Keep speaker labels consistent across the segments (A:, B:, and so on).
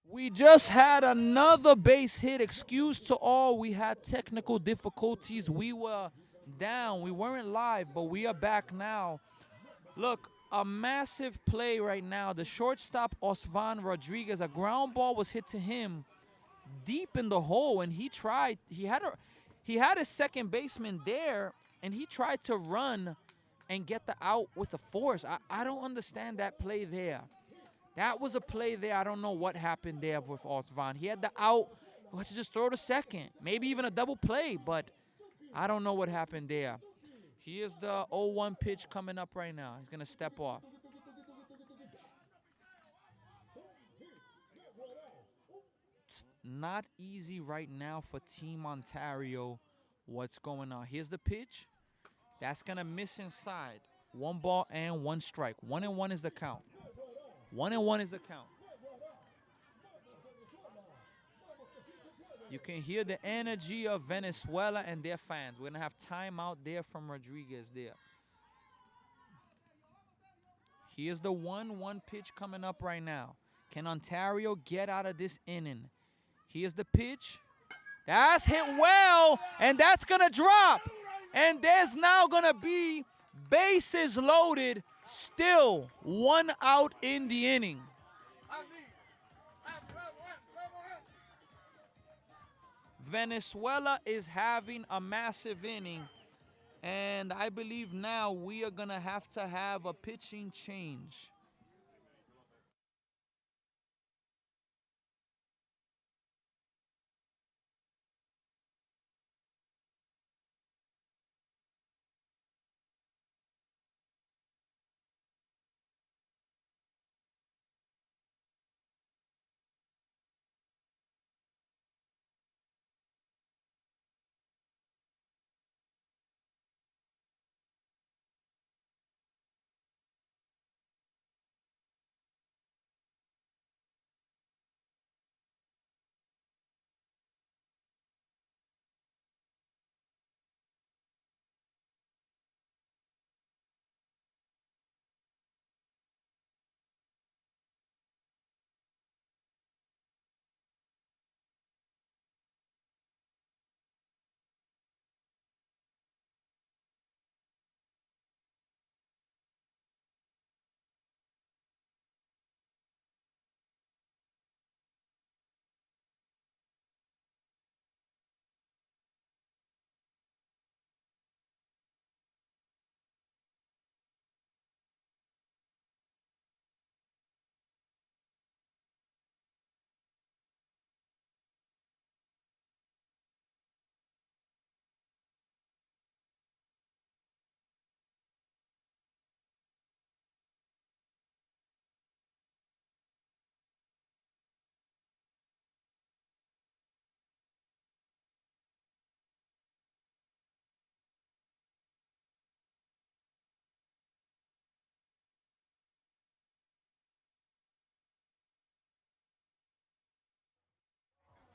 A: We just had another base hit. Excuse to all. We had technical difficulties. We were down. We weren't live, but we are back now. Look, a massive play right now. The shortstop, Osvan Rodriguez, a ground ball was hit to him deep in the hole, and he tried. He had a second baseman there, and he tried to run and get the out with a force. I don't understand that play there. That was a play there. I don't know what happened there with Osvan. He had the out. Let's just throw to second. Maybe even a double play, but I don't know what happened there. Here's the 0-1 pitch coming up right now. He's going to step off. It's not easy right now for Team Ontario. What's going on? Here's the pitch. That's going to miss inside. 1-1 strike. 1-1 is the count. 1-1 is the count. You can hear the energy of Venezuela and their fans. We're going to have timeout there from Rodriguez there. Here's the 1-1 pitch coming up right now. Can Ontario get out of this inning? Here's the pitch. That's hit well, and that's going to drop. And there's now going to be bases loaded, still 1 out in the inning. Venezuela is having a massive inning, and I believe now we are going to have a pitching change.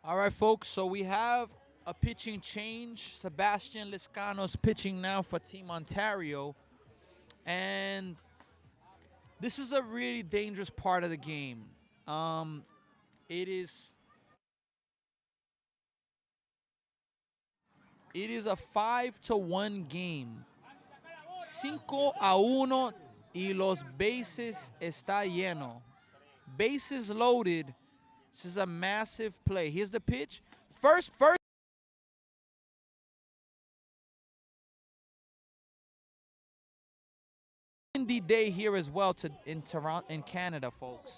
A: All right, folks, so we have a pitching change. Sebastian Liscano's pitching now for Team Ontario. And this is a really dangerous part of the game. It is a 5-1 game. 5-1 y los bases está lleno. Bases loaded. This is a massive play. Here's the pitch. First windy day here as well in Toronto, in Canada, folks.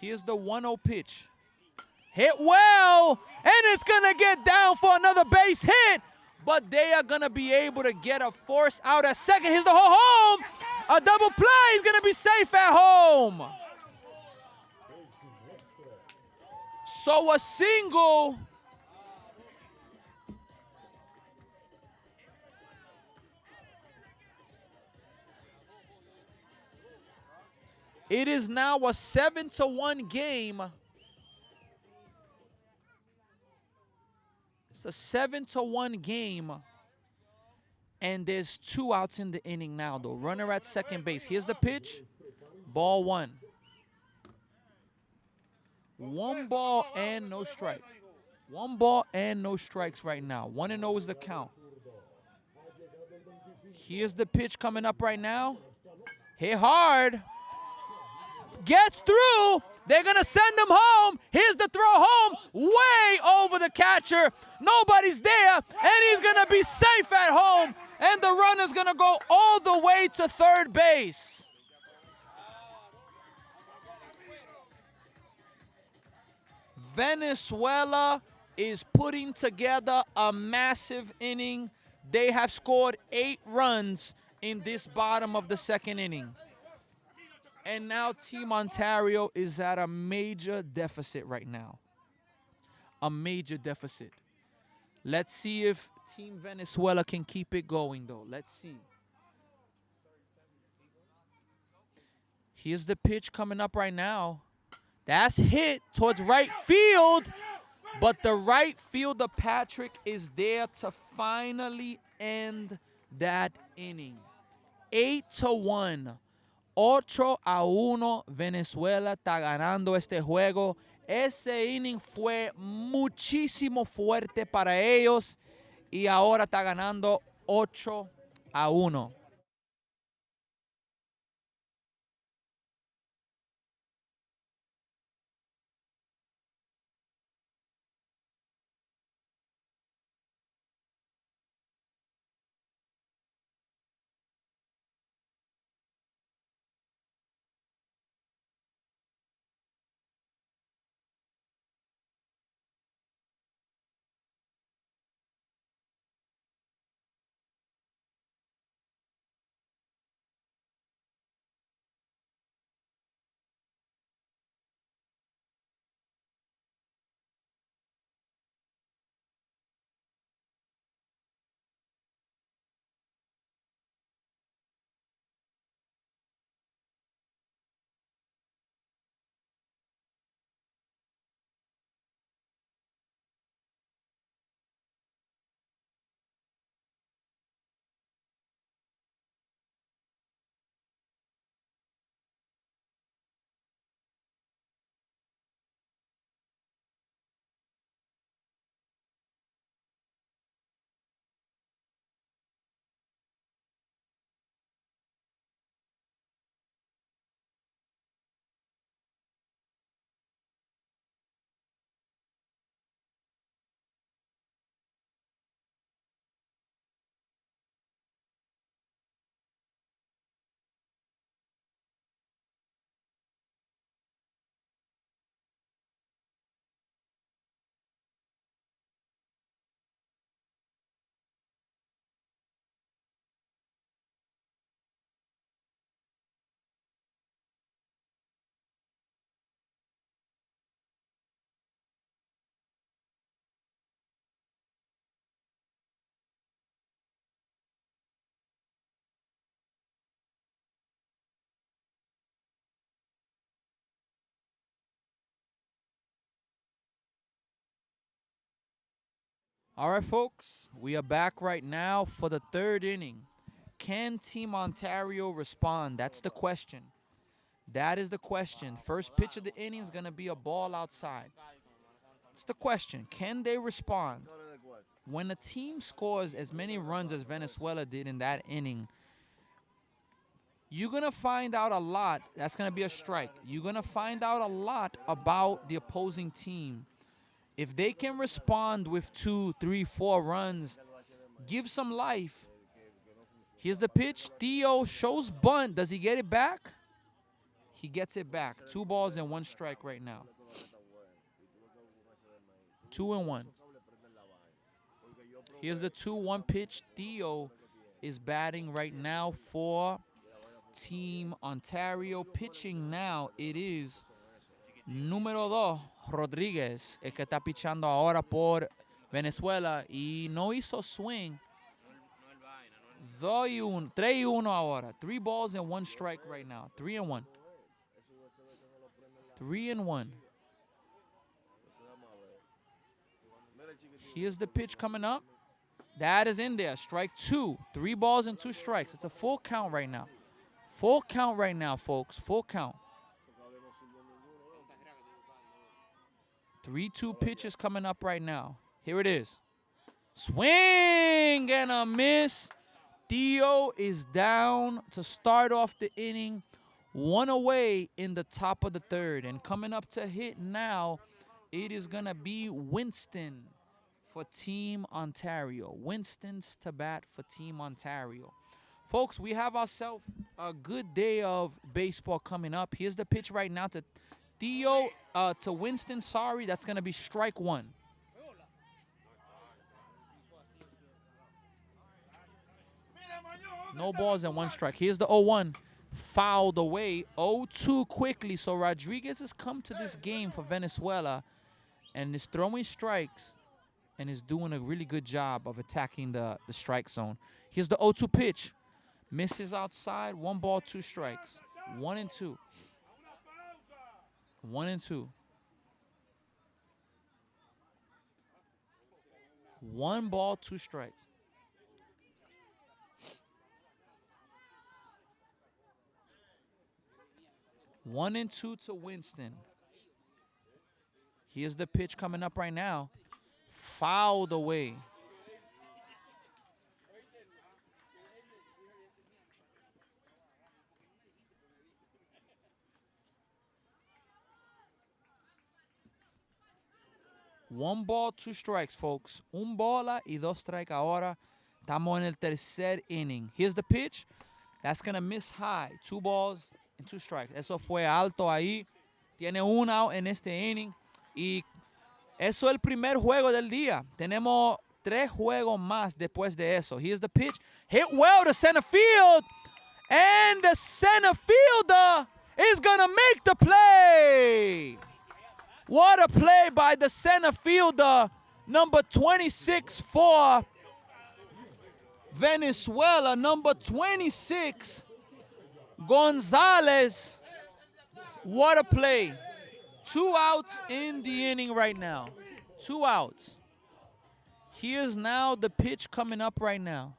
A: Here's the 1-0 pitch. Hit well, and it's gonna get down for another base hit, but they are gonna be able to get a force out at second. Here's the home. A double play. He's gonna be safe at home. So a single. It is now a 7-1 game. It's a 7-1 game. And there's 2 outs in the inning now, though. Runner at second base. Here's the pitch. Ball 1. One ball and no strike. One ball and no strikes right now. 1-0 is the count. Here's the pitch coming up right now. Hit hard. Gets through. They're going to send him home. Here's the throw home. Way over the catcher. Nobody's there. And he's going to be safe at home. And the runner's going to go all the way to third base. Venezuela is putting together a massive inning. They have scored 8 runs in this bottom of the second inning. And now Team Ontario is at a major deficit right now. A major deficit. Let's see if Team Venezuela can keep it going, though. Let's see. Here's the pitch coming up right now. That's hit towards right field. But the right fielder, Patrick, is there to finally end that inning. 8-1. 8-1. Venezuela está ganando este juego. Ese inning fue muchísimo fuerte para ellos. Y ahora está ganando 8-1. All right, folks, we are back right now for the third inning. Can Team Ontario respond? That's the question. That is the question. First pitch of the inning is going to be a ball outside. It's the question. Can they respond? When a team scores as many runs as Venezuela did in that inning, you're going to find out a lot. That's going to be a strike. You're going to find out a lot about the opposing team. If they can respond with 2, 3, 4 runs, give some life. Here's the pitch. Theo shows bunt. Does he get it back? He gets it back. 2 balls and 1 strike right now. 2-1. Here's the 2-1 pitch. Theo is batting right now for Team Ontario. Pitching now, it is número 2, Rodríguez, el que está pichando ahora por Venezuela y no hizo swing. 2-1, 3-1 ahora. 3 balls and 1 strike right now. 3-1. 3-1. Here's the pitch coming up. That is in there. Strike 2. 3 balls and 2 strikes. It's a full count right now. Full count right now, folks. Full count. 3-2 pitches coming up right now. Here it is. Swing and a miss. Theo is down to start off the inning. 1 away in the top of the third. And coming up to hit now, it is going to be Winston for Team Ontario. Winston's to bat for Team Ontario. Folks, we have ourselves a good day of baseball coming up. Here's the pitch right now to Theo, to Winston. Sorry, that's going to be strike one. No balls and 1 strike. Here's the 0-1. Fouled away. 0-2 quickly. So Rodriguez has come to this game for Venezuela and is throwing strikes and is doing a really good job of attacking the strike zone. Here's the 0-2 pitch. Misses outside. 1 ball, 2 strikes. 1-2. 1-2. 1 ball, 2 strikes. 1-2 to Winston. Here's the pitch coming up right now. Fouled away. One ball, 2 strikes, folks. Un bola y 2 strikes ahora. Estamos en el tercer inning. Here's the pitch. That's going to miss high. 2 balls and 2 strikes. Eso fue alto ahí. Tiene un out en este inning. Y eso es el primer juego del día. Tenemos 3 juegos más después de eso. Here's the pitch. Hit well to center field. And the center fielder is going to make the play. What a play by the center fielder, number 26 for Venezuela, number 26, Gonzalez. What a play. 2 outs in the inning right now. 2 outs. Here's now the pitch coming up right now.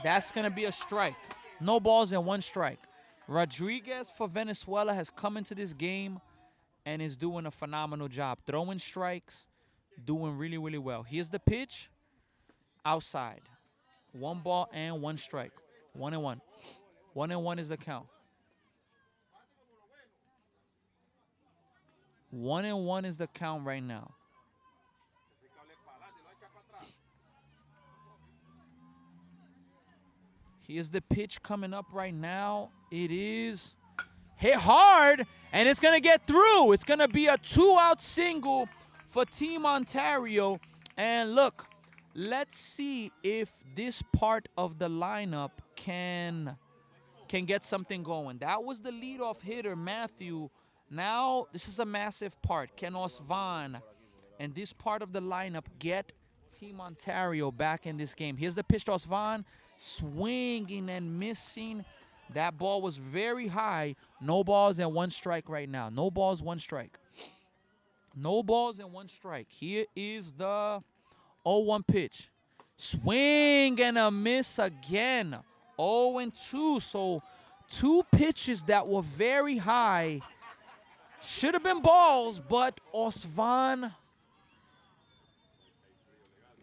A: That's going to be a strike. No balls and 1 strike. Rodriguez for Venezuela has come into this game and is doing a phenomenal job. Throwing strikes, doing really, really well. Here's the pitch. Outside. 1 ball and 1 strike. 1-1. 1-1 is the count. 1-1 is the count right now. Here's the pitch coming up right now. It is hit hard, and it's going to get through. It's going to be a 2-out single for Team Ontario. And look, let's see if this part of the lineup can get something going. That was the leadoff hitter, Matthew. Now, this is a massive part. Can Osvan and this part of the lineup get Team Ontario back in this game? Here's the pitch to Osvan. Swinging and missing. That ball was very high. No balls and 1 strike right now. No balls, 1 strike. No balls and 1 strike. Here is the 0-1 pitch. Swing and a miss again. 0-2. So 2 pitches that were very high. Should have been balls, but Osvan,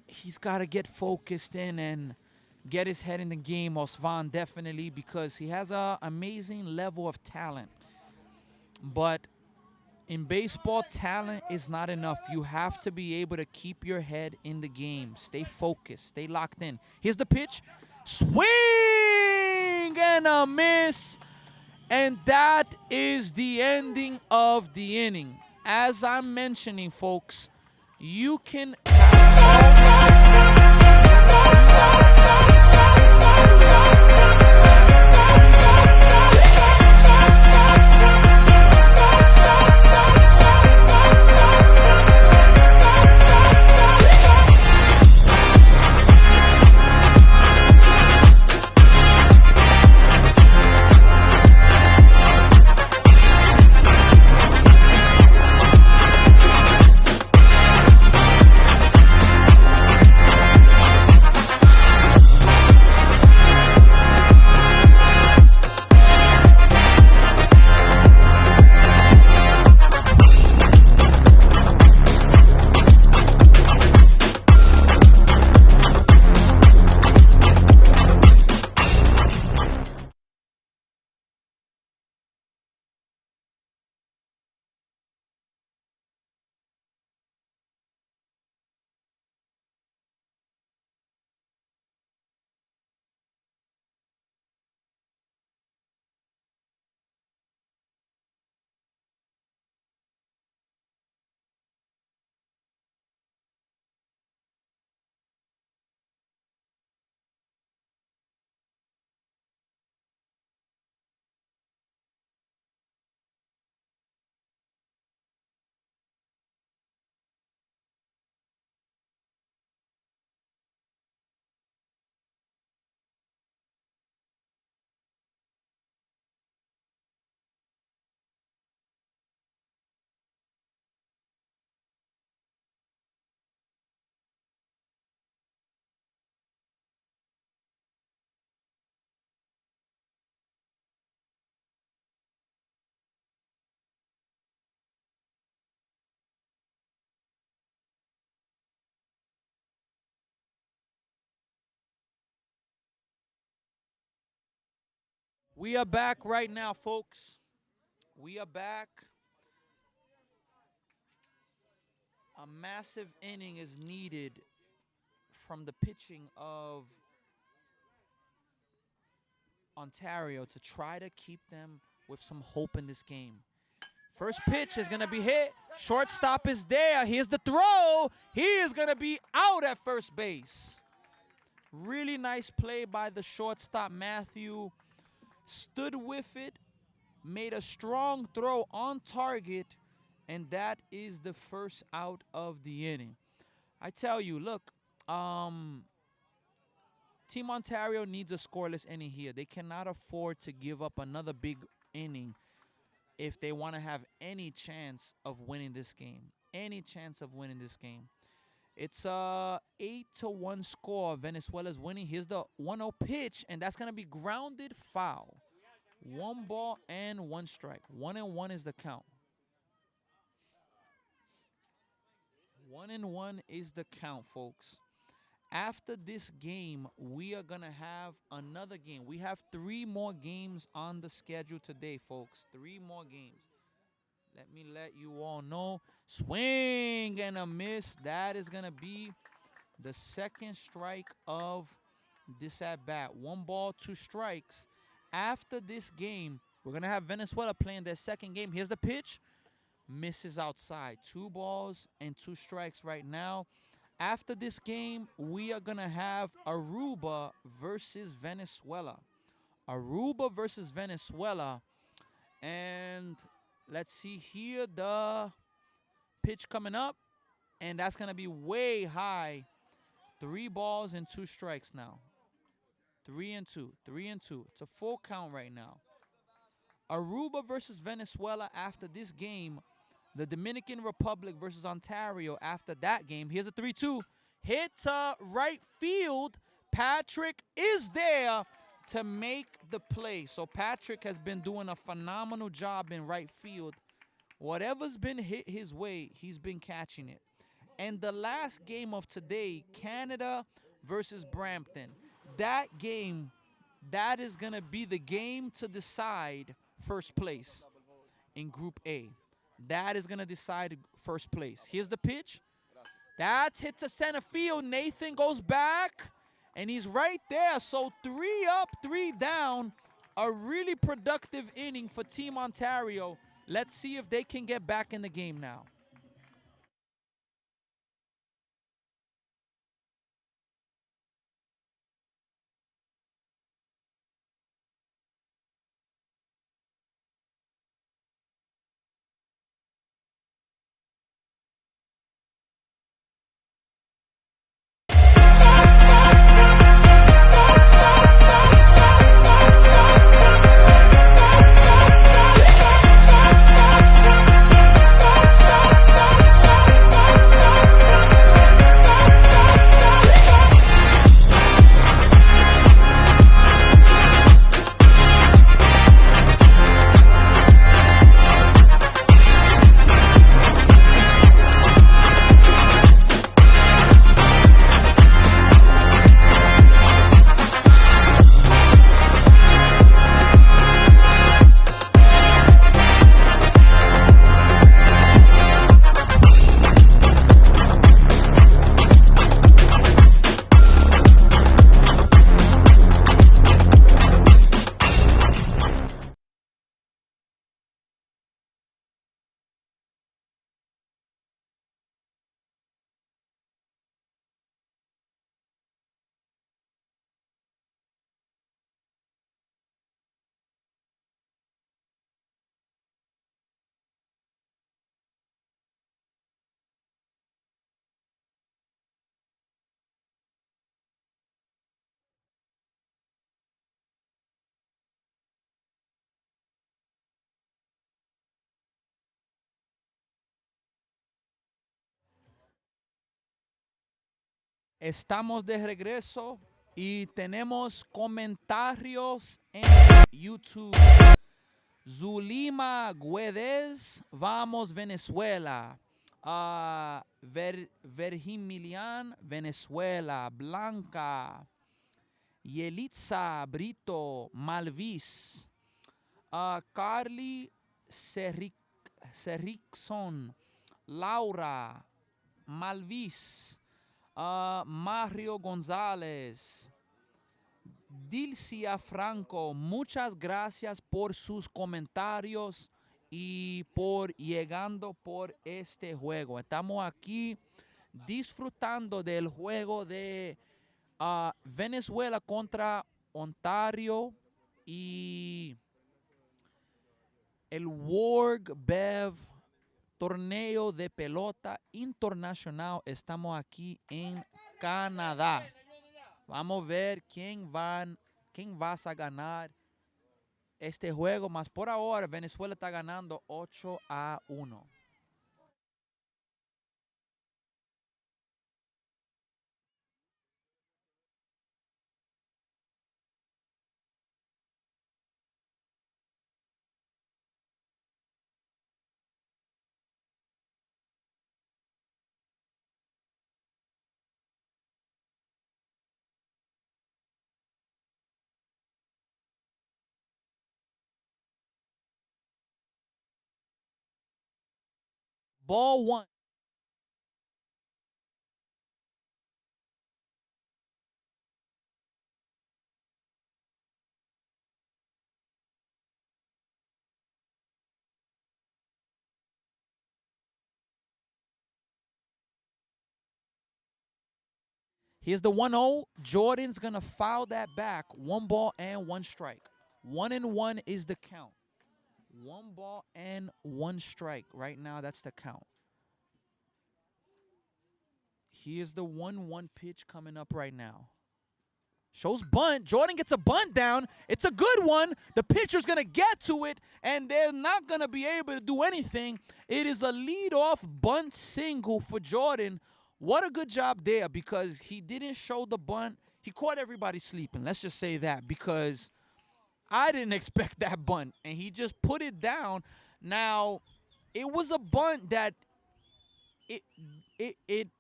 A: he's got to get focused in and get his head in the game, Osvan, definitely, because he has an amazing level of talent. But in baseball, talent is not enough. You have to be able to keep your head in the game. Stay focused. Stay locked in. Here's the pitch. Swing and a miss. And that is the ending of the inning. As I'm mentioning, folks, you can... We are back right now, folks. We are back. A massive inning is needed from the pitching of Ontario to try to keep them with some hope in this game. First pitch is going to be hit. Shortstop is there. Here's the throw. He is going to be out at first base. Really nice play by the shortstop, Matthew. Stood with it, made a strong throw on target, and that is the first out of the inning. I tell you, look, Team Ontario needs a scoreless inning here. They cannot afford to give up another big inning if they want to have any chance of winning this game. Any chance of winning this game. It's a 8-1 score. Venezuela's winning. Here's the 1-0 pitch, and that's going to be grounded foul. 1 ball and 1 strike. 1-1 is the count. 1-1 is the count, folks. After this game, we are going to have another game. We have 3 more games on the schedule today, folks. 3 more games. Let me let you all know. Swing and a miss. That is going to be the second strike of this at-bat. 1 ball, 2 strikes. After this game, we're going to have Venezuela playing their second game. Here's the pitch. Misses outside. 2 balls and 2 strikes right now. After this game, we are going to have Aruba versus Venezuela. Aruba versus Venezuela. And let's see here, the pitch coming up. And that's going to be way high. 3 balls and 2 strikes now. 3-2. 3-2. It's a full count right now. Aruba versus Venezuela after this game. The Dominican Republic versus Ontario after that game. Here's a 3-2. Hit to right field. Patrick is there to make the play. So Patrick has been doing a phenomenal job in right field. Whatever's been hit his way, he's been catching it. And the last game of today, Canada versus Brampton. That game, that is going to be the game to decide first place in Group A. That is going to decide first place. Here's the pitch. That's hit to center field. Nathan goes back, and he's right there. So 3 up, 3 down. A really productive inning for Team Ontario. Let's see if they can get back in the game now. Estamos de regreso y tenemos comentarios en YouTube. Zulima Guedes, vamos Venezuela. Vergimilian, Venezuela. Blanca. Yelitza Brito, Malvis. Carly Serric Serrickson, Laura Malvis, Mario González, Dilcia Franco, muchas gracias por sus comentarios y por llegando por este juego. Estamos aquí disfrutando del juego de Venezuela contra Ontario y el World Bev Torneo de Pelota Internacional. Estamos aquí en Canadá. Vamos a ver quién va a ganar este juego. Más por ahora, Venezuela está ganando 8-1. Ball one. Here's the 1-0. Jordan's going to foul that back. 1 ball and 1 strike. 1-1 is the count. 1 ball and 1 strike. Right now, that's the count. Here's the 1-1 pitch coming up right now. Shows bunt. Jordan gets a bunt down. It's a good one. The pitcher's going to get to it, and they're not going to be able to do anything. It is a leadoff bunt single for Jordan. What a good job there, because he didn't show the bunt. He caught everybody sleeping. Let's just say that, because I didn't expect that bunt, and he just put it down. Now, it was a bunt that it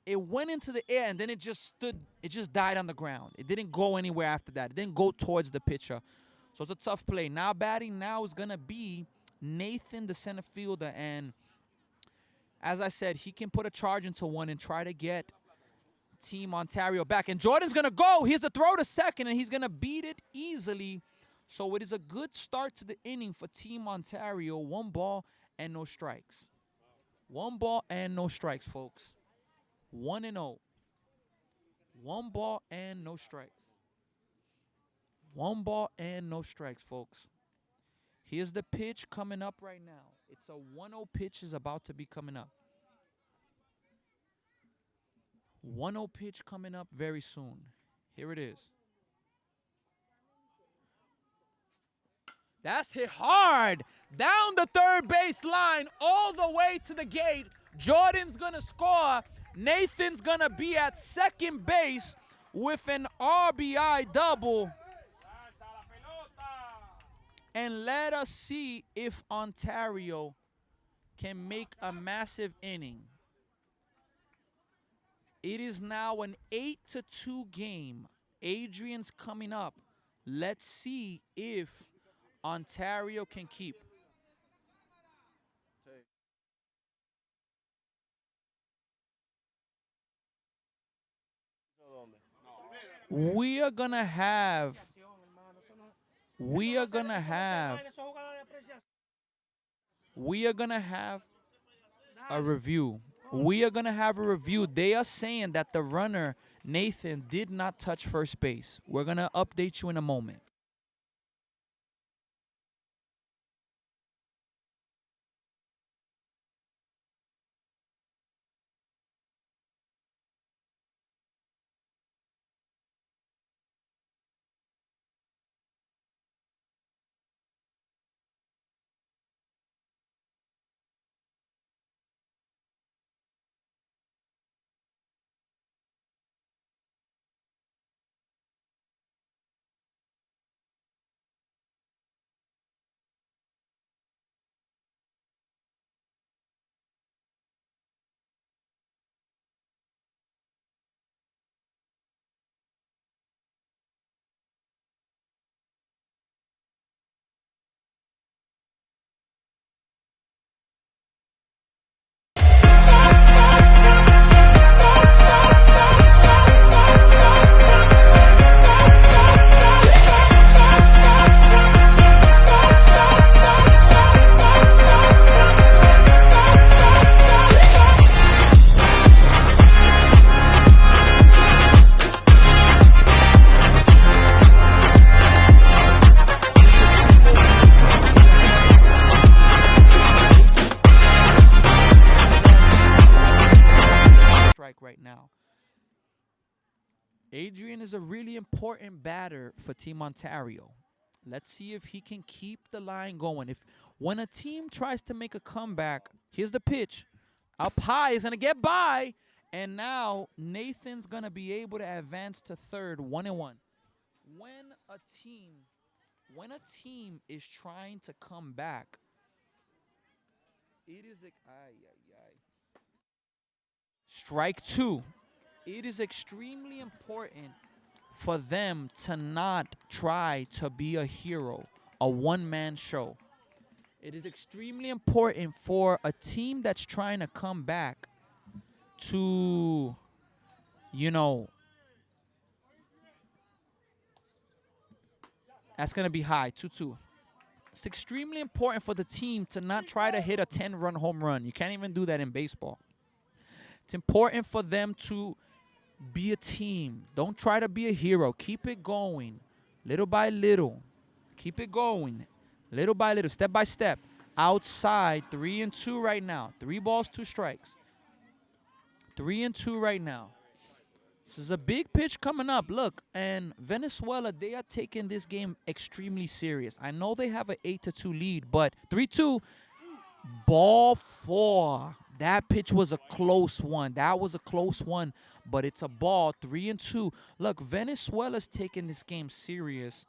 A: it went into the air, and then it just stood. It just died on the ground. It didn't go anywhere after that. It didn't go towards the pitcher. So it's a tough play. Now batting now is gonna be Nathan, the center fielder, and as I said, he can put a charge into one and try to get Team Ontario back. And Jordan's gonna go. Here's the throw to second, and he's gonna beat it easily. So it is a good start to the inning for Team Ontario. 1 ball and no strikes. 1 ball and no strikes, folks. 1-0. 1 ball and no strikes. 1 ball and no strikes, folks. Here's the pitch coming up right now. It's a 1-0 pitch is about to be coming up. 1-0 pitch coming up very soon. Here it is. That's hit hard. Down the third base line, all the way to the gate. Jordan's going to score. Nathan's going to be at second base with an RBI double. And let us see if Ontario can make a massive inning. It is now an 8-2 game. Adrian's coming up. Let's see if Ontario can keep. We are gonna have we are gonna have we are gonna have a review. We are gonna have a review. They are saying that the runner Nathan did not touch first base. We're gonna update you in a moment. Adrian is a really important batter for Team Ontario. Let's see if he can keep the line going. If when a team tries to make a comeback, here's the pitch. Up high is gonna get by. And now Nathan's gonna be able to advance to third, 1-1. When a team, when a team is trying to come back, it is strike two. It is extremely important for them to not try to be a hero, a one-man show. It is extremely important for a team that's trying to come back to, you know, that's going to be high, 2-2. It's extremely important for the team to not try to hit a 10-run home run. You can't even do that in baseball. It's important for them to be a team. Don't try to be a hero. Keep it going, little by little. Keep it going, little by little, step by step. Outside, 3-2 right now. 3 balls, 2 strikes. 3-2 right now. This is a big pitch coming up. Look, and Venezuela, they are taking this game extremely serious. I know they have an 8-2 lead, but 3-2, ball 4. That pitch was a close one. That was a close one, but it's a ball, 3-2. Look, Venezuela's taking this game serious.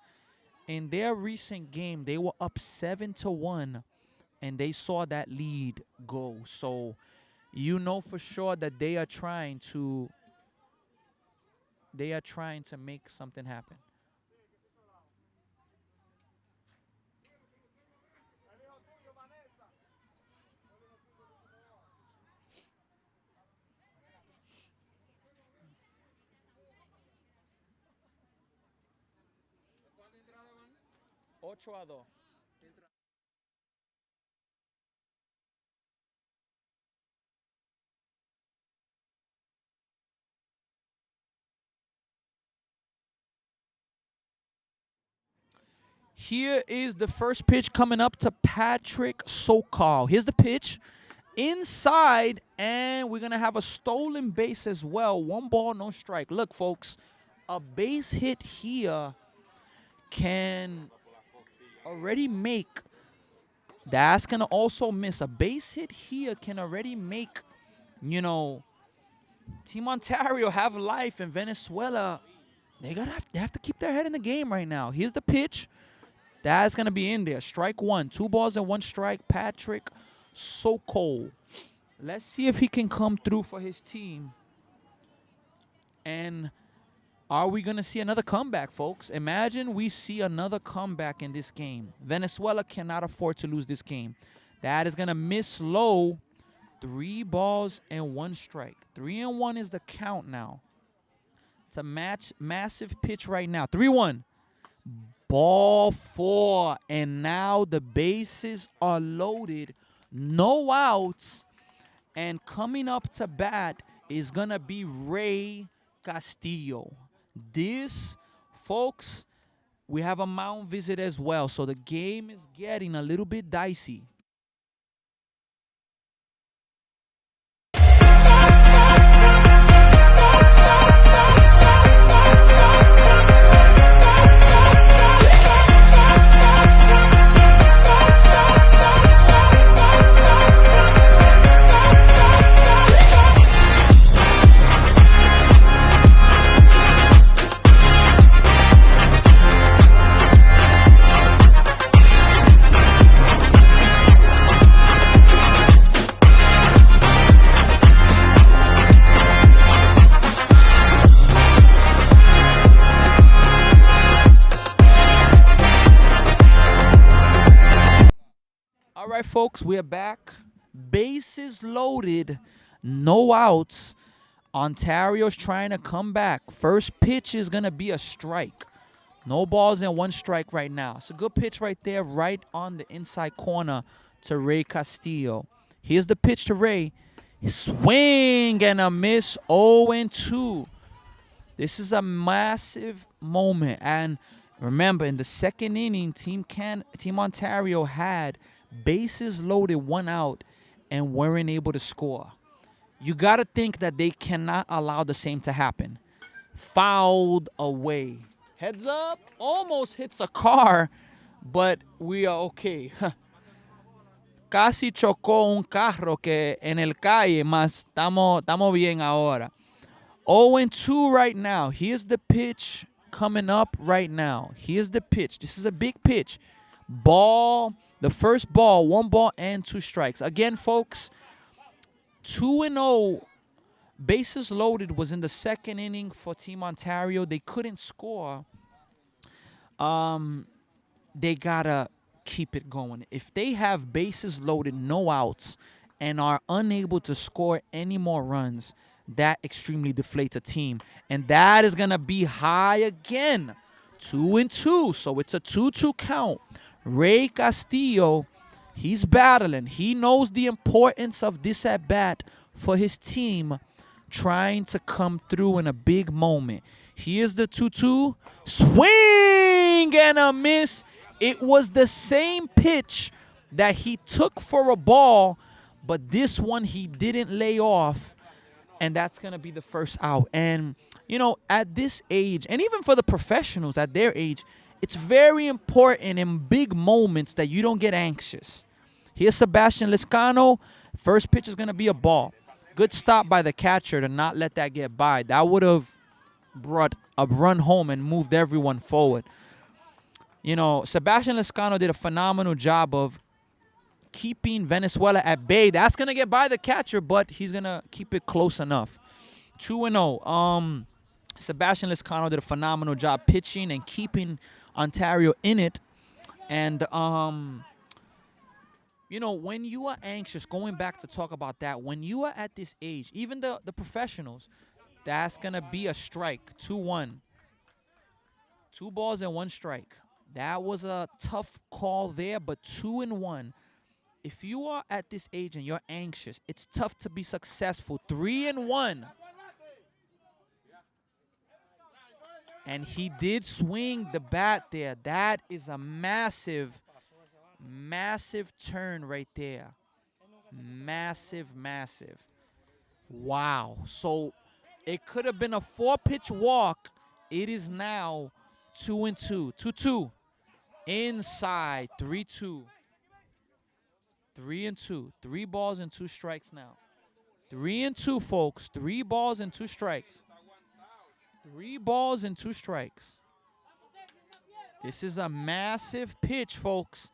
A: In their recent game, they were up 7-1, and they saw that lead go. So you know for sure that they are trying to make something happen. Ocho a dos. Here is the first pitch coming up to Patrick Sokol. Here's the pitch. Inside, and we're going to have a stolen base as well. 1 ball, no strike. Look, folks, a base hit here can already make, that's going to also miss. A base hit here can already make, you know, Team Ontario have life, and Venezuela, they have to keep their head in the game right now. Here's the pitch. That's going to be in there. Strike 1. 2 balls and 1 strike. Patrick Sokol. Let's see if he can come through for his team. And are we going to see another comeback, folks? Imagine we see another comeback in this game. Venezuela cannot afford to lose this game. That is going to miss low. 3 balls and 1 strike. 3-1 is the count now. It's a massive pitch right now. 3-1. Ball 4, and now the bases are loaded. No outs, and coming up to bat is going to be Ray Castillo. This, folks, we have a mound visit as well, so the game is getting a little bit dicey. All right, folks, we're back. Bases loaded, no outs. Ontario's trying to come back. First pitch is going to be a strike. No balls and 1 strike right now. It's a good pitch right there, right on the inside corner to Ray Castillo. Here's the pitch to Ray. Swing and a miss, 0-2. This is a massive moment. And remember, in the second inning, Team Ontario had bases loaded, 1 out, and weren't able to score. You got to think that they cannot allow the same to happen. fouled away. Heads up, almost hits a car, but we are okay. Casi chocó un carro que en el calle, mas estamos bien ahora. 0-2 right now. Here's the pitch coming up right now. Here's the pitch. This is a big pitch. Ball, the first ball, 1 ball and 2 strikes. Again, folks, 2-0. Bases loaded was in the second inning for Team Ontario. They couldn't score. They gotta keep it going. If they have bases loaded, no outs, and are unable to score any more runs, that extremely deflates a team. And that is gonna be high again. 2-2. So it's a 2-2 count. Ray Castillo, he's battling. He knows the importance of this at bat for his team, trying to come through in a big moment. Here's the 2-2. Swing and a miss. It was the same pitch that he took for a ball, but this one he didn't lay off, and that's going to be the first out. And, you know, at this age, and even for the professionals at their age, it's very important in big moments that you don't get anxious. Here's Sebastian Lescano. First pitch is going to be a ball. Good stop by the catcher to not let that get by. That would have brought a run home and moved everyone forward. You know, Sebastian Lescano did a phenomenal job of keeping Venezuela at bay. That's going to get by the catcher, but he's going to keep it close enough. 2-0. Sebastian Lescano did a phenomenal job pitching and keeping Ontario in it. And, you know, when you are anxious, going back to talk about that, when you are at this age, even the professionals, that's going to be a strike. 2-1. 2 balls and 1 strike. That was a tough call there, but 2-1. If you are at this age and you're anxious, it's tough to be successful. 3-1. And he did swing the bat there. That is a massive, massive turn right there. Massive, massive. Wow. So it could have been a 4-pitch walk. It is now 2-2. 2-2. Inside. 3-2. 3-2. 3 balls and 2 strikes now. 3-2, folks. 3 balls and 2 strikes. 3 balls and 2 strikes. This is a massive pitch, folks.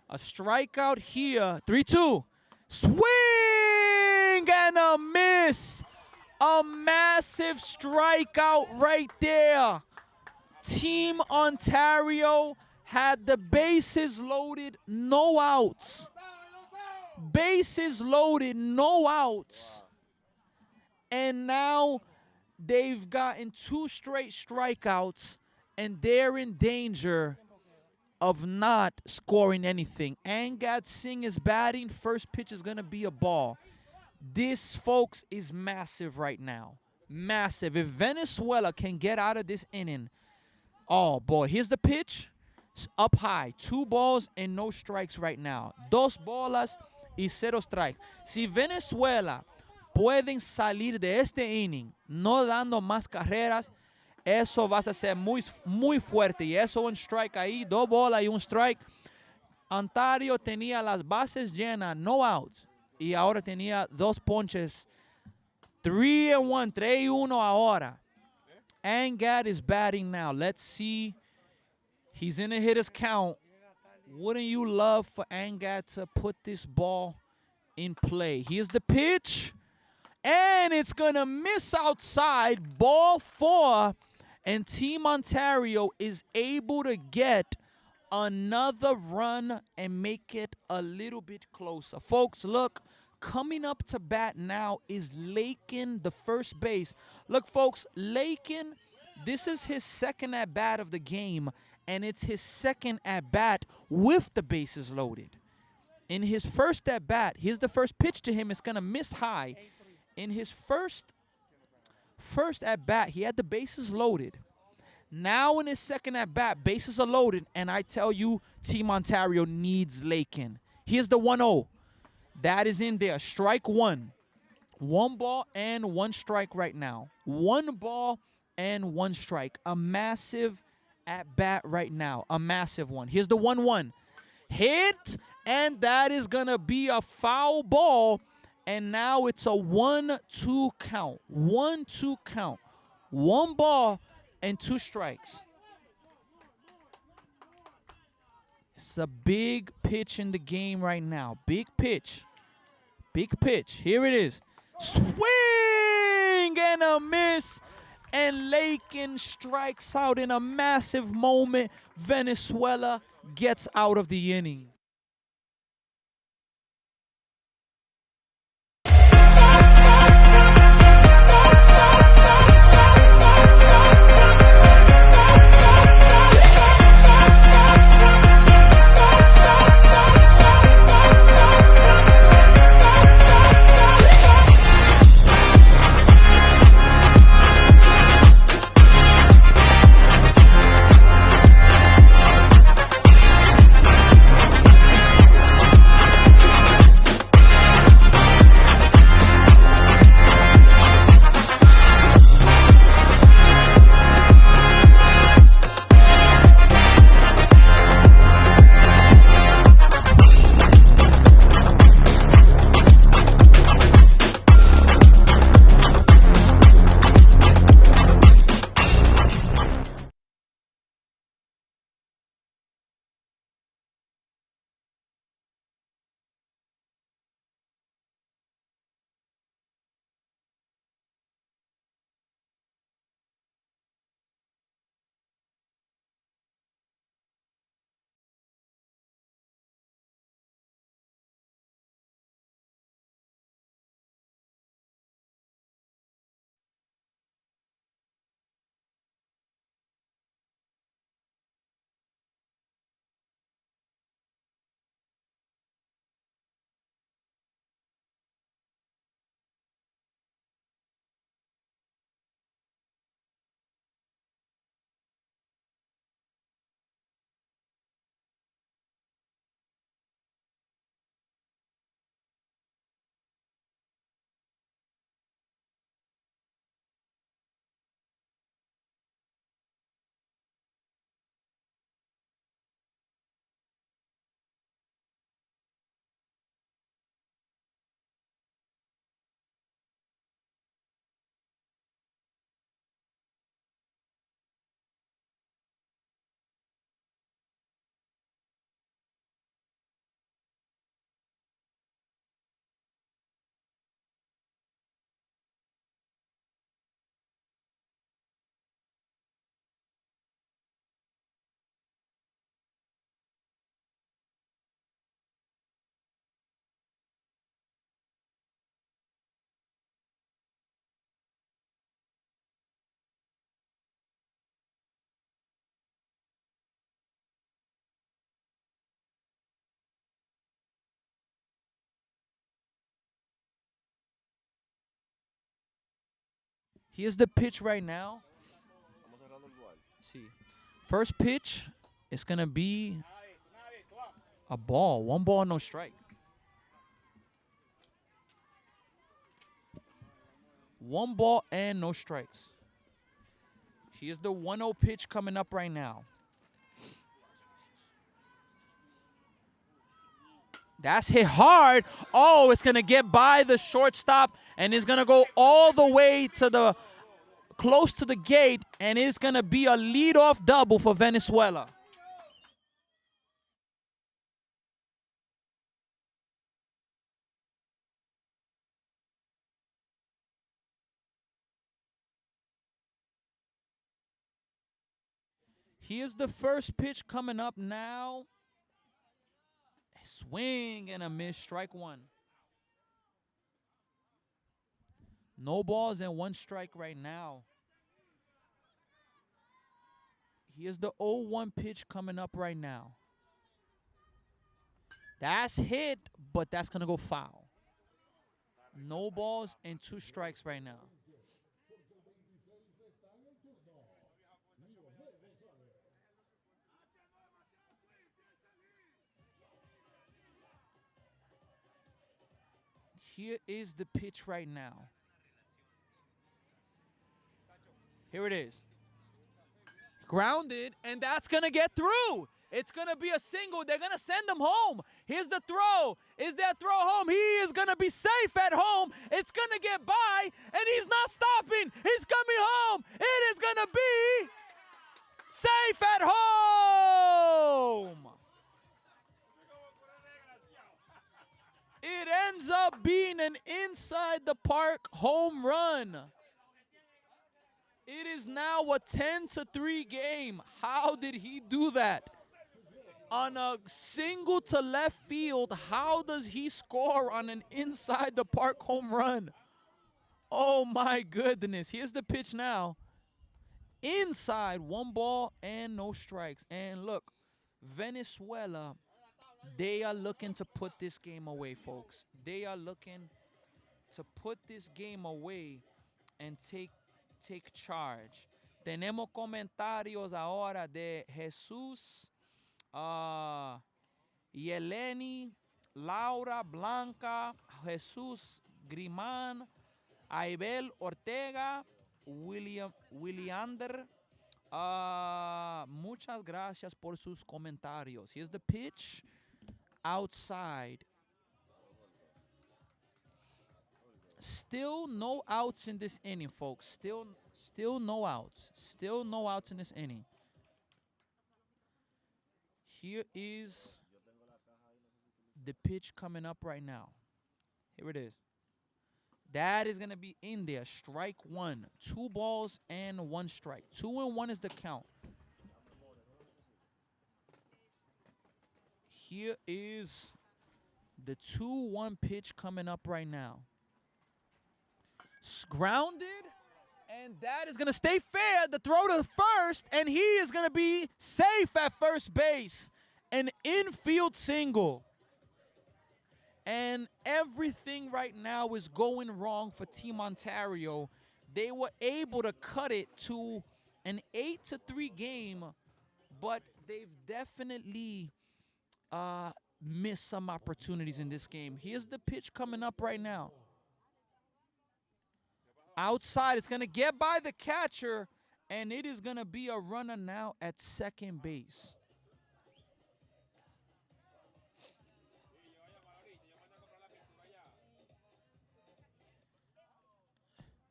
A: A strikeout here. 3-2. Swing and a miss. A massive strikeout right there. Team Ontario had the bases loaded, no outs. Bases loaded, no outs. And now they've gotten 2 straight strikeouts, and they're in danger of not scoring anything. Angad Singh is batting. First pitch is going to be a ball. This, folks, is massive right now. Massive. If Venezuela can get out of this inning, oh, boy. Here's the pitch. It's up high. 2 balls and no strikes right now. 2 bolas y 0 strikes. Si Venezuela pueden salir de este inning no dando más carreras, eso va a ser muy, muy fuerte. Y eso un strike ahí, 2 bolas y 1 strike. Ontario tenía las bases llenas, no outs. Y ahora tenía 2 ponches. 3-1, 3-1 ahora. Angad is batting now. Let's see. He's in a hitter's count. Wouldn't you love for Angad to put this ball in play? Here's the pitch. And it's going to miss outside. Ball 4. And Team Ontario is able to get another run and make it a little bit closer. Folks, look. Coming up to bat now is Lakin, the first base. Look, folks, Lakin, this is his second at-bat of the game, and it's his second at-bat with the bases loaded. In his first at-bat, here's the first pitch to him. It's going to miss high. In his first at-bat, he had the bases loaded. Now in his second at-bat, bases are loaded, and I tell you, Team Ontario needs Lakin. Here's the 1-0. That is in there. Strike 1. 1 ball and 1 strike right now. 1 ball and 1 strike. A massive at bat right now. A massive one. Here's the 1-1. Hit, and that is going to be a foul ball. And now it's a 1-2 count. 1-2 count. 1 ball and 2 strikes. It's a big pitch in the game right now. Big pitch. Big pitch. Here it is. Swing and a miss. And Lakin strikes out in a massive moment. Venezuela gets out of the inning. Here's the pitch right now. See, first pitch is gonna be a ball. 1 ball, no strike. 1 ball and no strikes. Here's the 1-0 pitch coming up right now. That's hit hard. Oh, it's gonna get by the shortstop and it's gonna go all the way to the close to the gate, and it's gonna be a leadoff double for Venezuela. Here's the first pitch coming up now. A swing and a miss, strike 1. No balls and 1 strike right now. Here's the 0-1 pitch coming up right now. That's hit, but that's going to go foul. No balls and 2 strikes right now. Here is the pitch right now. Here it is. Grounded, and that's going to get through. It's going to be a single. They're going to send him home. Here's the throw. Is that throw home? He is going to be safe at home. It's going to get by, and he's not stopping. He's coming home. It is going to be safe at home. It ends up being an inside the park home run. It is now a 10-3 game. How did he do that? On a single to left field, how does he score on an inside the park home run? Oh my goodness. Here's the pitch now. Inside, 1 ball and no strikes. And look, Venezuela, they are looking to put this game away, folks. They are looking to put this game away and take charge. Tenemos comentarios ahora de Jesús, Yeleni, Laura, Blanca, Jesús Grimán, Aibel Ortega, Williander. Muchas gracias por sus comentarios. Here's the pitch outside. Still no outs in this inning, folks. Still no outs. Still no outs in this inning. Here is the pitch coming up right now. Here it is. That is going to be in there. Strike 1. 2 balls and 1 strike. 2-1 is the count. Here is the 2-1 pitch coming up right now. Grounded, and that is going to stay fair. The throw to first, and he is going to be safe at first base. An infield single. And everything right now is going wrong for Team Ontario. They were able to cut it to an 8-3 game, but they've definitely missed some opportunities in this game. Here's the pitch coming up right now. Outside, it's going to get by the catcher, and it is going to be a runner now at second base.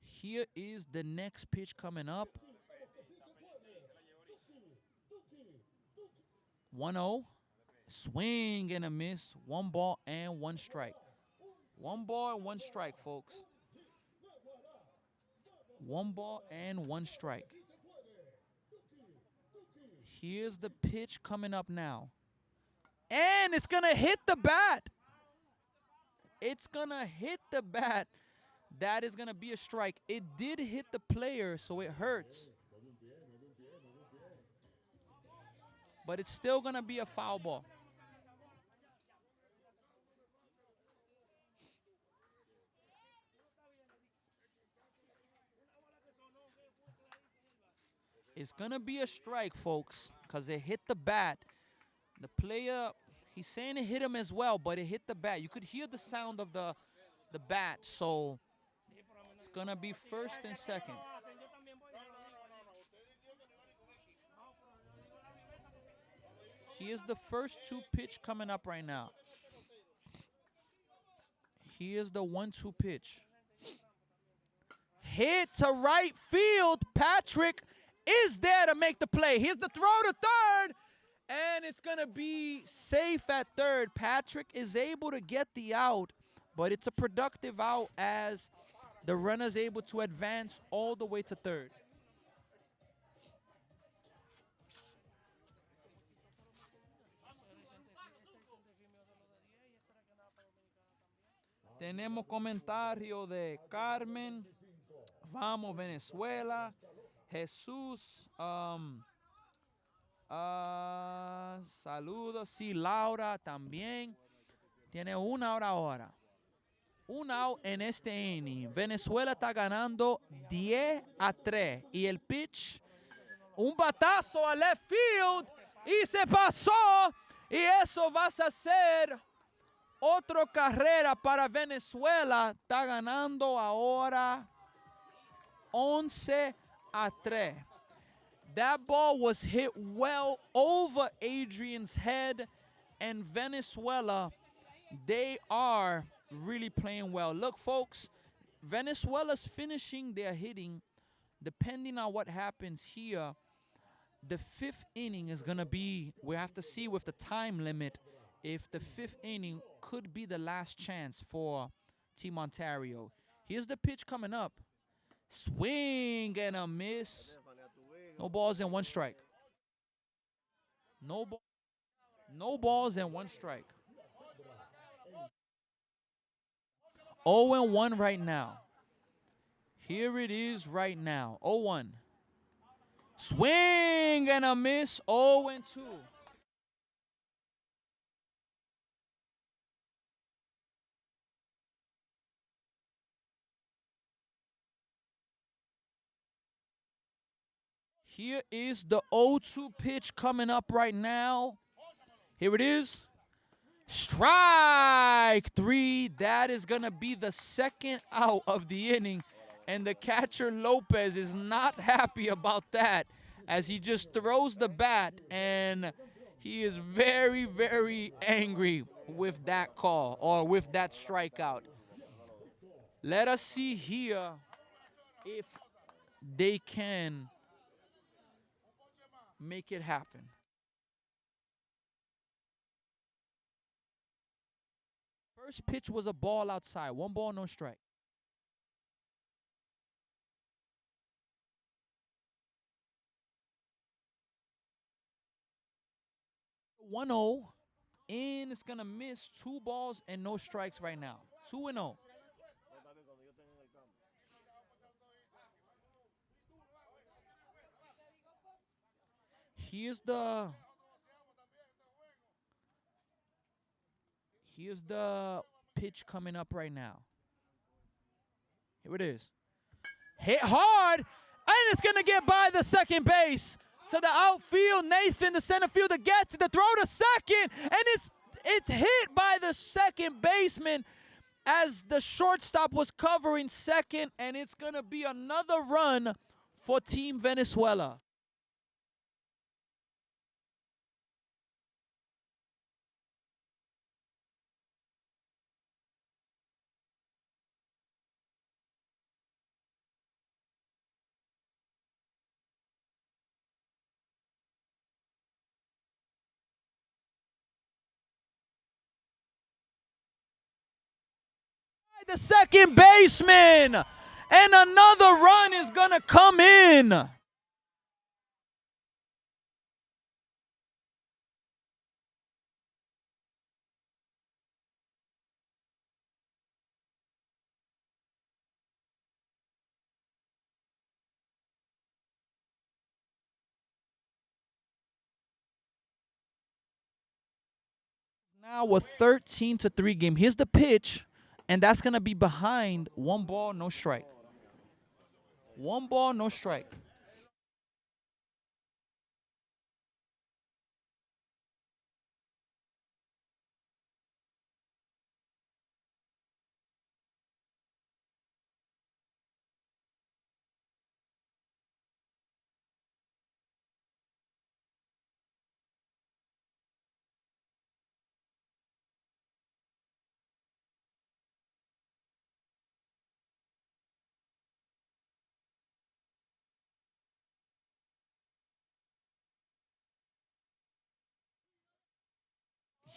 A: Here is the next pitch coming up. 1-0. Swing and a miss. 1 ball and 1 strike. 1 ball and 1 strike, folks. 1 ball and 1 strike. Here's the pitch coming up now. And it's going to hit the bat. It's going to hit the bat. That is going to be a strike. It did hit the player, so it hurts. But it's still going to be a foul ball. It's going to be a strike, folks, because it hit the bat. The player, he's saying it hit him as well, but it hit the bat. You could hear the sound of the bat, so it's going to be first and second. Here's the first 2 pitch coming up right now. Here's the 1-2 pitch. Hit to right field. Patrick is there to make the play. Here's the throw to third, and it's going to be safe at third. Patrick is able to get the out, but it's a productive out as the runner's able to advance all the way to third. Tenemos comentario de Carmen. Vamos, Venezuela. Jesús. Saludos. Sí, Laura también. Tiene 1 out ahora. 1 out en este inning. Venezuela está ganando 10-3. Y el pitch, un batazo a left field. Y se pasó. Y eso va a ser otra carrera para Venezuela. Está ganando ahora 11 3. That ball was hit well over Adrian's head, and Venezuela, they are really playing well. Look, folks, Venezuela's finishing their hitting. Depending on what happens here, the 5th inning is going to be, we have to see with the time limit, if the 5th inning could be the last chance for Team Ontario. Here's the pitch coming up. Swing and a miss. No balls and 1 strike. No balls and 1 strike. 0-1 right now. Here it is right now. 0-1. Swing and a miss. 0-2. Here is the 0-2 pitch coming up right now. Here it is. Strike 3. That is going to be the 2nd out of the inning. And the catcher, Lopez, is not happy about that as he just throws the bat. And he is very, very angry with that call or with that strikeout. Let us see here if they can make it happen. First pitch was a ball outside. 1 ball, no strike. 1-0, and it's going to miss 2 balls and no strikes right now. 2-0. Here's the pitch coming up right now. Here it is. Hit hard, and it's going to get by the second base. To the outfield, Nathan, the center fielder, gets it. The throw to second, and it's hit by the second baseman as the shortstop was covering second, and it's going to be another run for Team Venezuela. The second baseman, and another run is gonna come in. Now a 13-3 game. Here's the pitch. And that's going to be behind. 1 ball, no strike. 1 ball, no strike.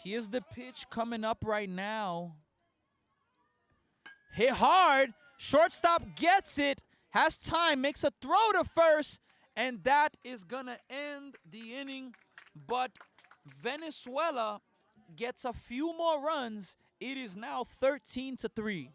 A: Here's the pitch coming up right now. Hit hard. Shortstop gets it. Has time. Makes a throw to first. And that is going to end the inning. But Venezuela gets a few more runs. It is now 13-3.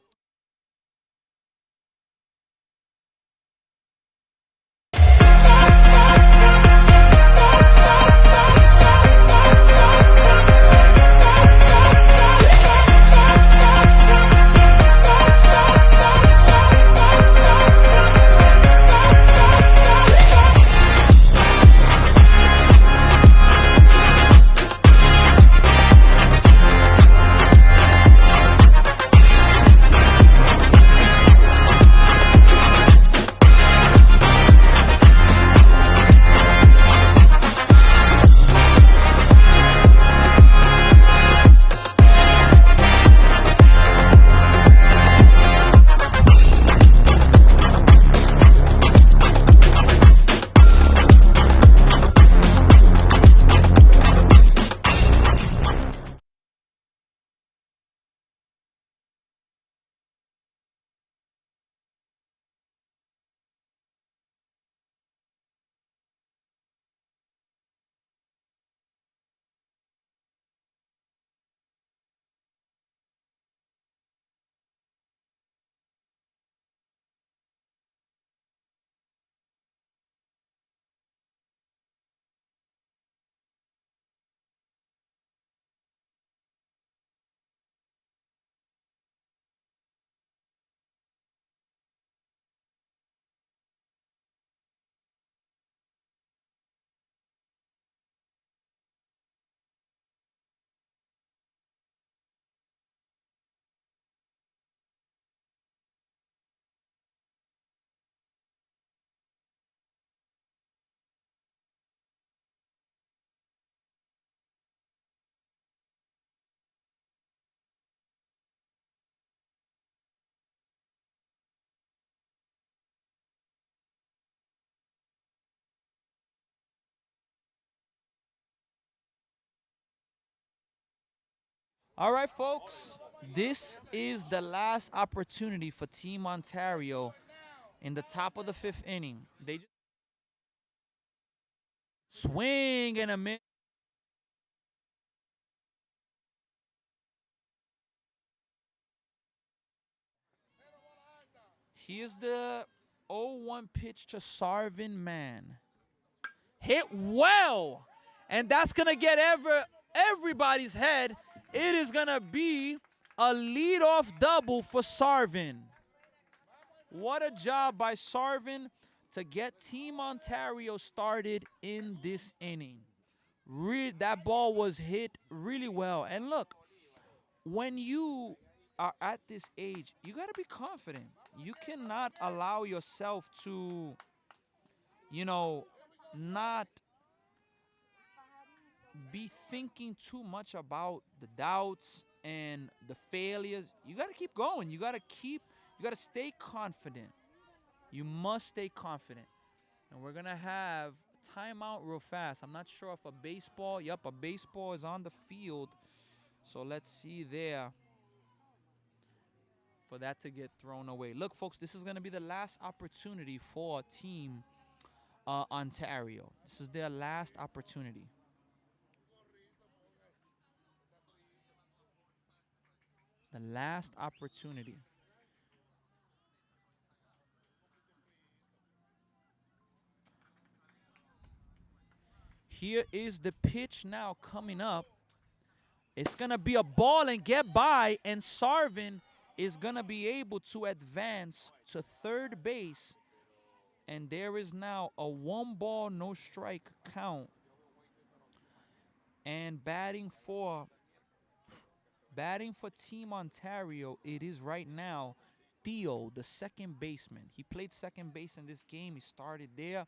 A: All right, folks. This is the last opportunity for Team Ontario in the top of the fifth inning. They swing and a miss. Here's the 0-1 pitch to Sarvin Man. Hit well. And that's going to get everybody's head. It is going to be a leadoff double for Sarvin. What a job by Sarvin to get Team Ontario started in this inning. That ball was hit really well. And look, when you are at this age, you got to be confident. You cannot allow yourself to, you know, not be thinking too much about the doubts and the failures. You got to keep going. You got to stay confident. You must stay confident. And we're going to have timeout real fast. I'm not sure if a baseball is on the field. So let's see there for that to get thrown away. Look, folks, this is going to be the last opportunity for Team Ontario. This is their last opportunity. The last opportunity. Here is the pitch now coming up. It's going to be a ball and get by, and Sarvin is going to be able to advance to third base. And there is now a 1-ball, no strike count. And batting for Team Ontario, it is right now Theo, the second baseman. He played second base in this game. He started there.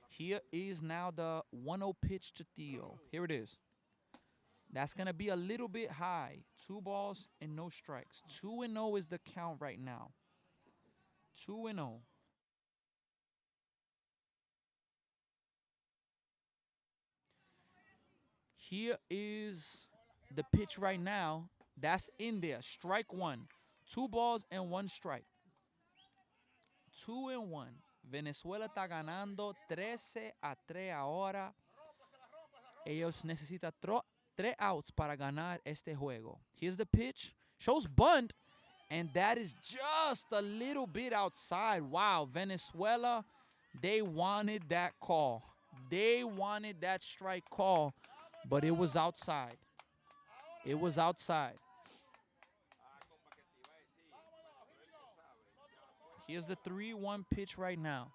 A: Here is now the 1-0 pitch to Theo. Here it is. That's going to be a little bit high. 2 balls and no strikes. 2-0 is the count right now. 2-0. Here is the pitch right now. That's in there. Strike 1. 2 balls and 1 strike. 2-1. Venezuela está ganando 13-3 ahora. Ellos necesitan 3 outs para ganar este juego. Here's the pitch. Shows bunt. And that is just a little bit outside. Wow, Venezuela, they wanted that call. They wanted that strike call, but it was outside. It was outside. Here's the 3-1 pitch right now.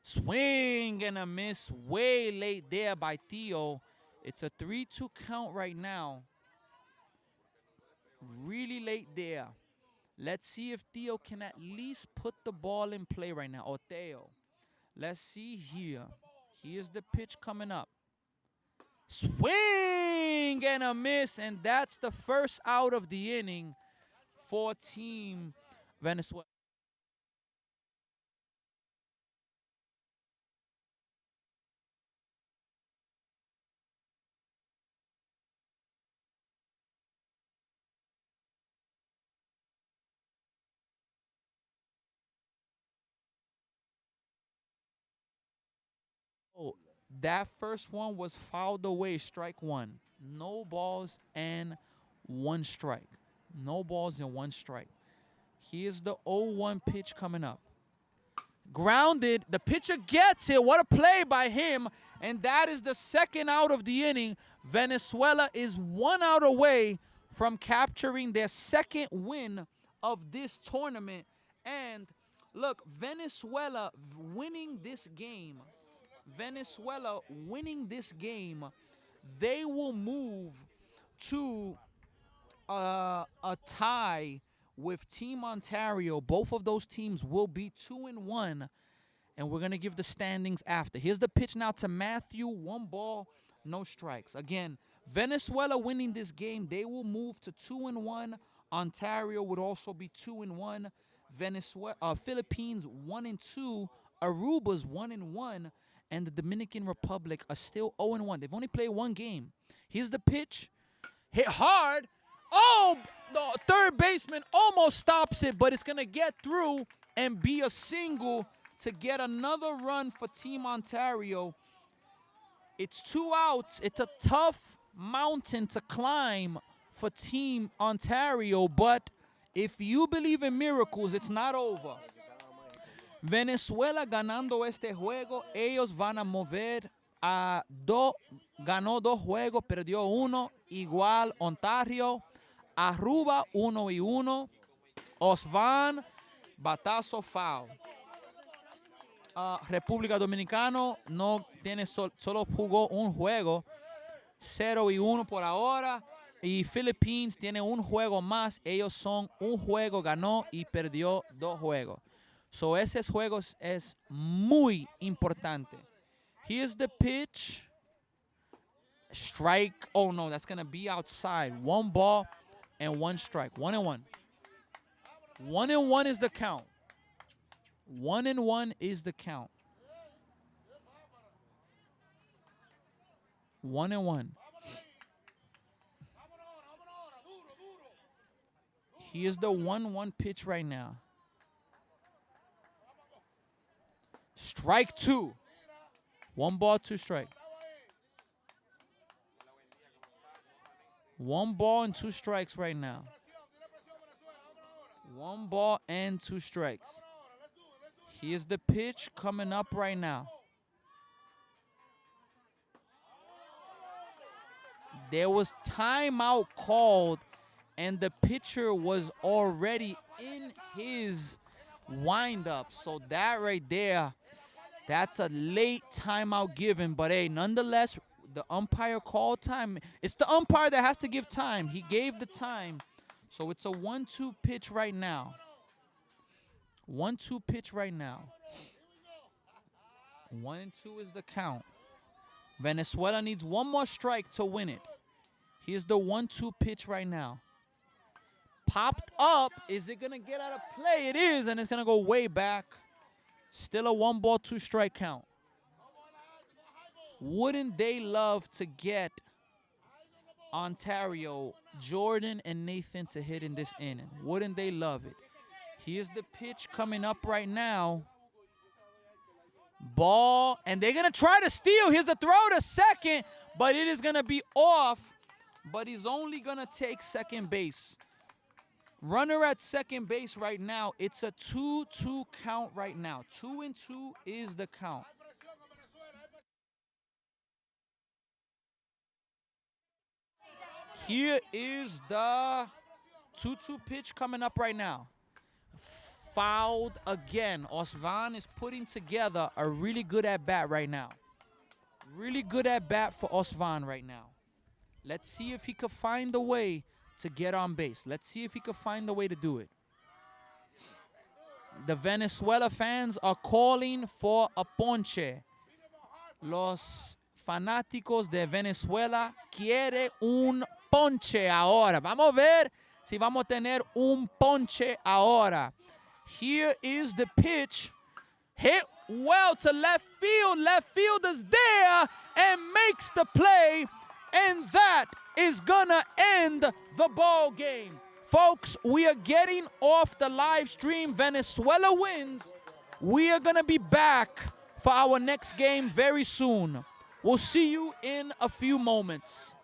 A: Swing and a miss way late there by Theo. It's a 3-2 count right now. Really late there. Let's see if Theo can at least put the ball in play right now. Or Theo. Let's see here. Here's the pitch coming up. Swing and a miss. And that's the first out of the inning for Team Venezuela. Oh, that first one was fouled away, strike 1. No balls and 1 strike. No balls and 1 strike. Here's the 0-1 pitch coming up. Grounded. The pitcher gets it. What a play by him. And that is the second out of the inning. Venezuela is 1 out away from capturing their second win of this tournament. And look, Venezuela winning this game, they will move to a tie with Team Ontario. Both of those teams will be 2-1, and we're going to give the standings after. Here's the pitch now to Matthew. 1 ball, no strikes. Again, Venezuela winning this game, they will move to 2-1. Ontario would also be 2-1. Philippines 1-2. Aruba's 1-1. And the Dominican Republic are still 0-1. They've only played 1 game. Here's the pitch. Hit hard. Oh, the third baseman almost stops it, but it's going to get through and be a single to get another run for Team Ontario. It's 2 outs. It's a tough mountain to climb for Team Ontario, but if you believe in miracles, it's not over. Venezuela ganando este juego, ellos van a mover a ganó 2 juegos, perdió 1, igual Ontario, Aruba 1-1, Osvan, batazo foul. República Dominicana no tiene solo jugó un juego, 0-1 por ahora. Y Philippines tiene un juego más. Ellos son un juego ganó y perdió 2 juegos. So esos juegos es muy importante. Here's the pitch. Strike. Oh no, that's gonna be outside. 1 ball and 1 strike. 1-1. 1-1 is the count. 1-1 is the count. 1-1. Here's the 1-1 pitch right now. Strike 2. 1 ball, 2 strikes. 1 ball and 2 strikes right now. 1 ball and 2 strikes. Here's the pitch coming up right now. There was timeout called, and the pitcher was already in his windup. So that right there, that's a late timeout given. But hey, nonetheless, the umpire called time. It's the umpire that has to give time. He gave the time. So it's a 1-2 pitch right now. 1-2 pitch right now. 1-2 is the count. Venezuela needs 1 more strike to win it. Here's the 1-2 pitch right now. Popped up. Is it going to get out of play? It is, and it's going to go way back. Still a 1 ball, 2 strike count. Wouldn't they love to get Ontario, Jordan, and Nathan to hit in this inning? Wouldn't they love it? Here's the pitch coming up right now. Ball, and they're going to try to steal. Here's the throw to second, but it is going to be off, but he's only going to take second base. Runner at second base right now. It's a 2-2 count right now. 2-2 is the count. Here is the 2-2 pitch coming up right now. Fouled again. Osvan is putting together a really good at-bat right now. Really good at-bat for Osvan right now. Let's see if he could find a way to get on base. Let's see if he could find a way to do it. The Venezuela fans are calling for a ponche. Los fanáticos de Venezuela quieren un ponche ahora. Vamos a ver si vamos a tener un ponche ahora. Here is the pitch. Hit well to left field. Left fielder's there and makes the play. And that is gonna end the ball game. Folks, we are getting off the live stream. Venezuela wins. We are gonna be back for our next game very soon. We'll see you in a few moments.